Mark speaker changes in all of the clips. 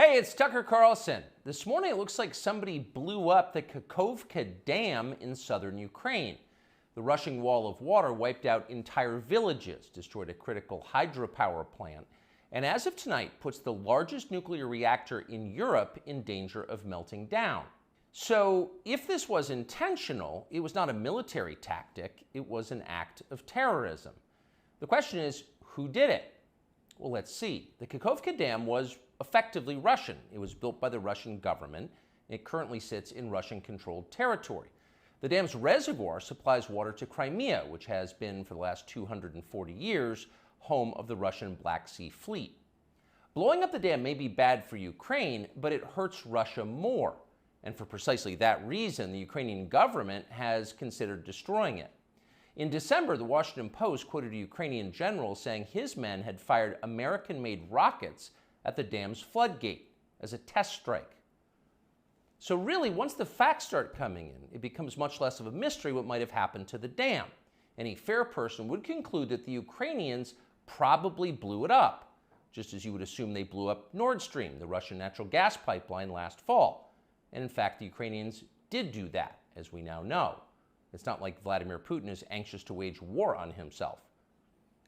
Speaker 1: Hey, it's Tucker Carlson. This morning it looks like somebody blew up the Kakhovka Dam in southern Ukraine. The rushing wall of water wiped out entire villages, destroyed a critical hydropower plant, and as of tonight puts the largest nuclear reactor in Europe in danger of melting down. So if this was intentional, it was not a military tactic, it was an act of terrorism. The question is, who did it? Well, let's see. The Kakhovka Dam was effectively Russian. It was built by the Russian government. It currently sits in Russian-controlled territory. The dam's reservoir supplies water to Crimea, which has been, for the last 240 years, home of the Russian Black Sea Fleet. Blowing up the dam may be bad for Ukraine, but it hurts Russia more. And for precisely that reason, the Ukrainian government has considered destroying it. In December, the Washington Post quoted a Ukrainian general saying his men had fired American-made rockets at the dam's floodgate as a test strike. So really, once the facts start coming in, it becomes much less of a mystery what might have happened to the dam. Any fair person would conclude that the Ukrainians probably blew it up, just as you would assume they blew up Nord Stream, the Russian natural gas pipeline, last fall. And in fact, the Ukrainians did do that, as we now know. It's not like Vladimir Putin is anxious to wage war on himself.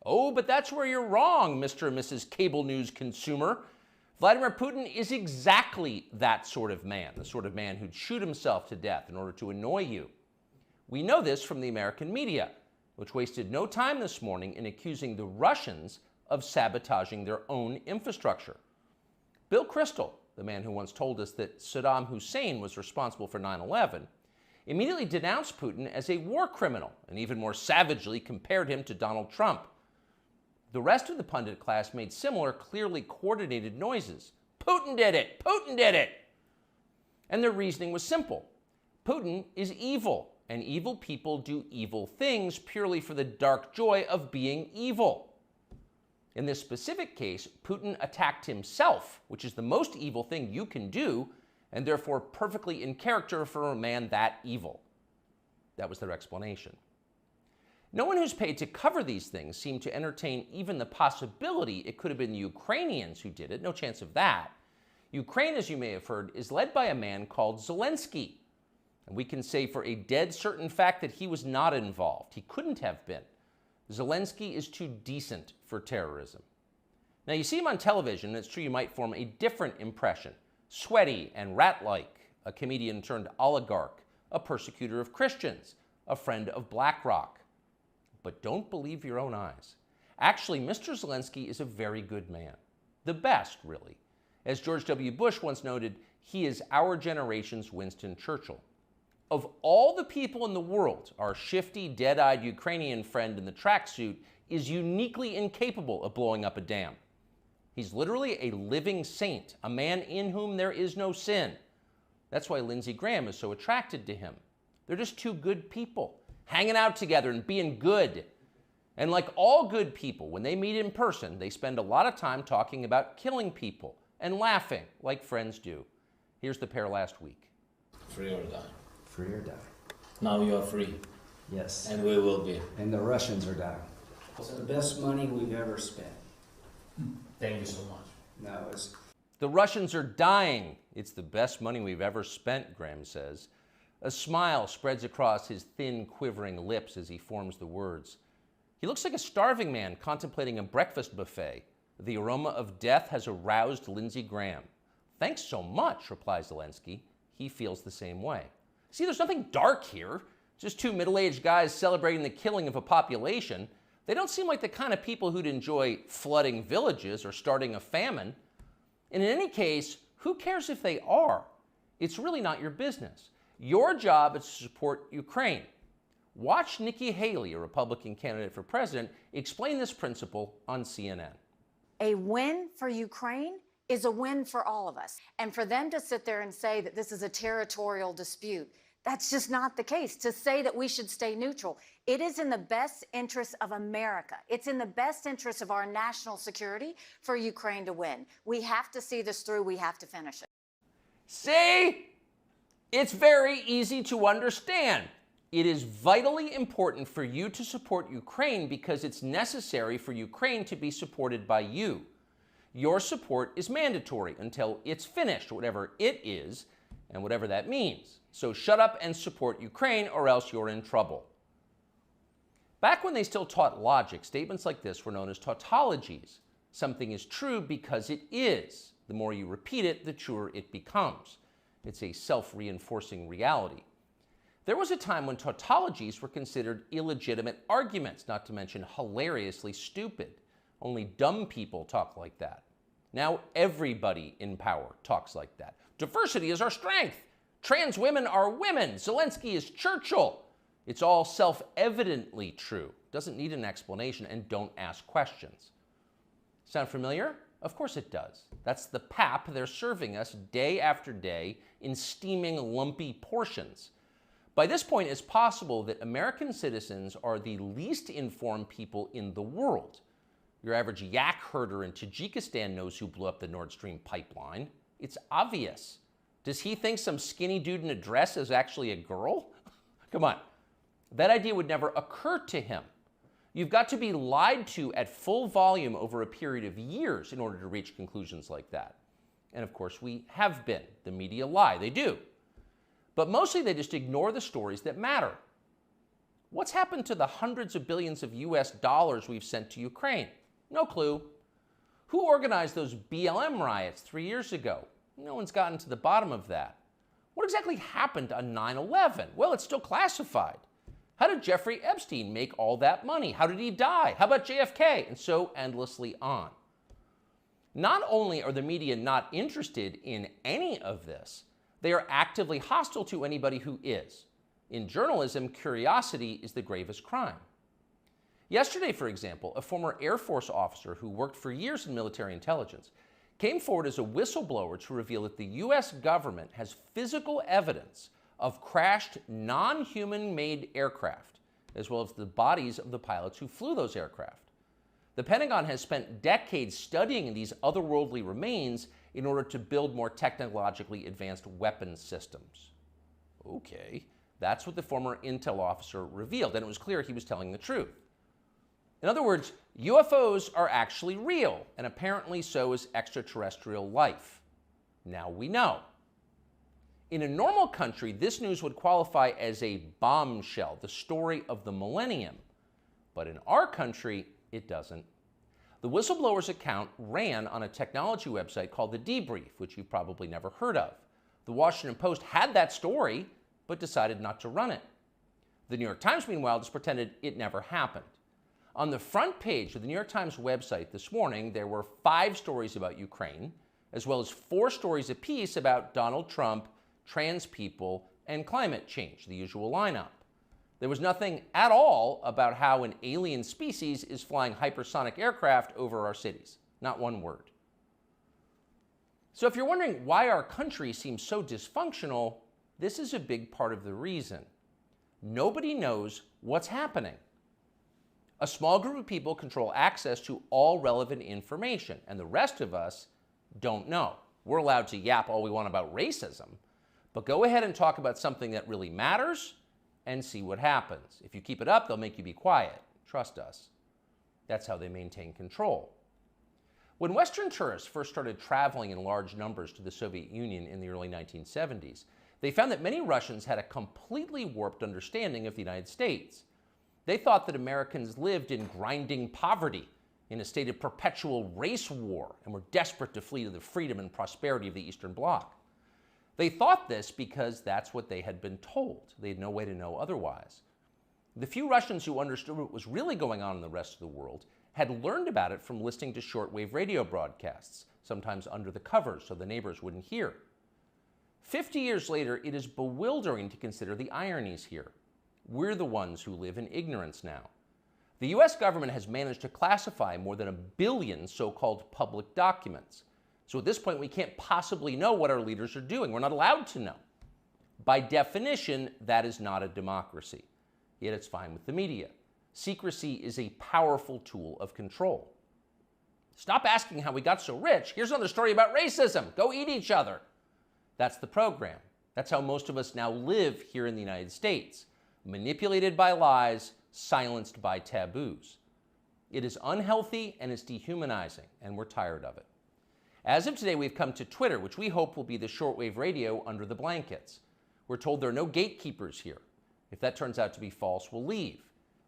Speaker 1: Oh, but that's where you're wrong, Mr. and Mrs. Cable News consumer. Vladimir Putin is exactly that sort of man, the sort of man who'd shoot himself to death in order to annoy you. We know this from the American media, which wasted no time this morning in accusing the Russians of sabotaging their own infrastructure. Bill Kristol, the man who once told us that Saddam Hussein was responsible for 9/11, immediately denounced Putin as a war criminal and even more savagely compared him to Donald Trump. The rest of the pundit class made similar, clearly coordinated noises. Putin did it! Putin did it! And their reasoning was simple. Putin is evil, and evil people do evil things purely for the dark joy of being evil. In this specific case, Putin attacked himself, which is the most evil thing you can do, and therefore perfectly in character for a man that evil. That was their explanation. No one who's paid to cover these things seemed to entertain even the possibility it could have been the Ukrainians who did it. No chance of that. Ukraine, as you may have heard, is led by a man called Zelensky. And we can say for a dead certain fact that he was not involved. He couldn't have been. Zelensky is too decent for terrorism. Now, you see him on television, and it's true you might form a different impression. Sweaty and rat-like, a comedian turned oligarch, a persecutor of Christians, a friend of BlackRock. But don't believe your own eyes. Actually, Mr. Zelensky is a very good man. The best, really. As George W. Bush once noted, he is our generation's Winston Churchill. Of all the people in the world, our shifty, dead-eyed Ukrainian friend in the tracksuit is uniquely incapable of blowing up a dam. He's literally a living saint, a man in whom there is no sin. That's why Lindsey Graham is so attracted to him. They're just two good people, hanging out together and being good. And like all good people, when they meet in person, they spend a lot of time talking about killing people and laughing like friends do. Here's the pair last week.
Speaker 2: Free or die.
Speaker 3: Free or die.
Speaker 2: Now you are free.
Speaker 3: Yes.
Speaker 2: And we will be.
Speaker 3: And the Russians are dying.
Speaker 4: It's the best money we've ever spent.
Speaker 2: Thank you so much.
Speaker 4: No, it's...
Speaker 1: The Russians are dying. It's the best money we've ever spent, Graham says. A smile spreads across his thin, quivering lips as he forms the words. He looks like a starving man contemplating a breakfast buffet. The aroma of death has aroused Lindsey Graham. Thanks so much, replies Zelensky. He feels the same way. See, there's nothing dark here. Just two middle-aged guys celebrating the killing of a population. They don't seem like the kind of people who'd enjoy flooding villages or starting a famine. And in any case, who cares if they are? It's really not your business. Your job is to support Ukraine. Watch Nikki Haley, a Republican candidate for president, explain this principle on CNN.
Speaker 5: A win for Ukraine is a win for all of us. And for them to sit there and say that this is a territorial dispute, that's just not the case. To say that we should stay neutral, it is in the best interest of America. It's in the best interest of our national security for Ukraine to win. We have to see this through. We have to finish it.
Speaker 1: See? It's very easy to understand. It is vitally important for you to support Ukraine because it's necessary for Ukraine to be supported by you. Your support is mandatory until it's finished, whatever it is, and whatever that means. So shut up and support Ukraine, or else you're in trouble. Back when they still taught logic, statements like this were known as tautologies. Something is true because it is. The more you repeat it, the truer it becomes. It's a self-reinforcing reality. There was a time when tautologies were considered illegitimate arguments, not to mention hilariously stupid. Only dumb people talk like that. Now everybody in power talks like that. Diversity is our strength. Trans women are women. Zelensky is Churchill. It's all self-evidently true. Doesn't need an explanation, and don't ask questions. Sound familiar? Of course it does. That's the pap they're serving us day after day in steaming, lumpy portions. By this point, it's possible that American citizens are the least informed people in the world. Your average yak herder in Tajikistan knows who blew up the Nord Stream pipeline. It's obvious. Does he think some skinny dude in a dress is actually a girl? Come on. That idea would never occur to him. You've got to be lied to at full volume over a period of years in order to reach conclusions like that. And of course, we have been. The media lie. They do. But mostly they just ignore the stories that matter. What's happened to the hundreds of billions of US dollars we've sent to Ukraine? No clue. Who organized those BLM riots 3 years ago? No one's gotten to the bottom of that. What exactly happened on 9/11? Well, it's still classified. How did Jeffrey Epstein make all that money? How did he die? How about JFK? And so endlessly on. Not only are the media not interested in any of this, they are actively hostile to anybody who is. In journalism, curiosity is the gravest crime. Yesterday, for example, a former Air Force officer who worked for years in military intelligence came forward as a whistleblower to reveal that the US government has physical evidence of crashed non-human-made aircraft, as well as the bodies of the pilots who flew those aircraft. The Pentagon has spent decades studying these otherworldly remains in order to build more technologically advanced weapons systems. Okay, that's what the former intel officer revealed, and it was clear he was telling the truth. In other words, UFOs are actually real, and apparently so is extraterrestrial life. Now we know. In a normal country, this news would qualify as a bombshell, the story of the millennium. But in our country, it doesn't. The whistleblower's account ran on a technology website called The Debrief, which you've probably never heard of. The Washington Post had that story, but decided not to run it. The New York Times, meanwhile, just pretended it never happened. On the front page of the New York Times website this morning, there were 5 stories about Ukraine, as well as 4 stories apiece about Donald Trump, trans people, and climate change, the usual lineup. There was nothing at all about how an alien species is flying hypersonic aircraft over our cities. Not one word. So if you're wondering why our country seems so dysfunctional, this is a big part of the reason. Nobody knows what's happening. A small group of people control access to all relevant information, and the rest of us don't know. We're allowed to yap all we want about racism, but go ahead and talk about something that really matters and see what happens. If you keep it up, they'll make you be quiet. Trust us. That's how they maintain control. When Western tourists first started traveling in large numbers to the Soviet Union in the early 1970s, they found that many Russians had a completely warped understanding of the United States. They thought that Americans lived in grinding poverty, in a state of perpetual race war, and were desperate to flee to the freedom and prosperity of the Eastern Bloc. They thought this because that's what they had been told. They had no way to know otherwise. The few Russians who understood what was really going on in the rest of the world had learned about it from listening to shortwave radio broadcasts, sometimes under the covers so the neighbors wouldn't hear. 50 years later, it is bewildering to consider the ironies here. We're the ones who live in ignorance now. The US government has managed to classify more than 1 billion so-called public documents. So at this point, we can't possibly know what our leaders are doing. We're not allowed to know. By definition, that is not a democracy. Yet it's fine with the media. Secrecy is a powerful tool of control. Stop asking how we got so rich. Here's another story about racism. Go eat each other. That's the program. That's how most of us now live here in the United States. Manipulated by lies, silenced by taboos. It is unhealthy and it's dehumanizing, and we're tired of it. As of today, we've come to Twitter, which we hope will be the shortwave radio under the blankets. We're told there are no gatekeepers here. If that turns out to be false, we'll leave.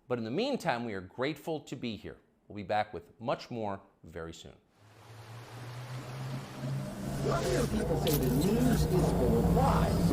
Speaker 1: But in the meantime, we are grateful to be here. We'll be back with much more very soon.
Speaker 6: I hear people say the news is full of lies.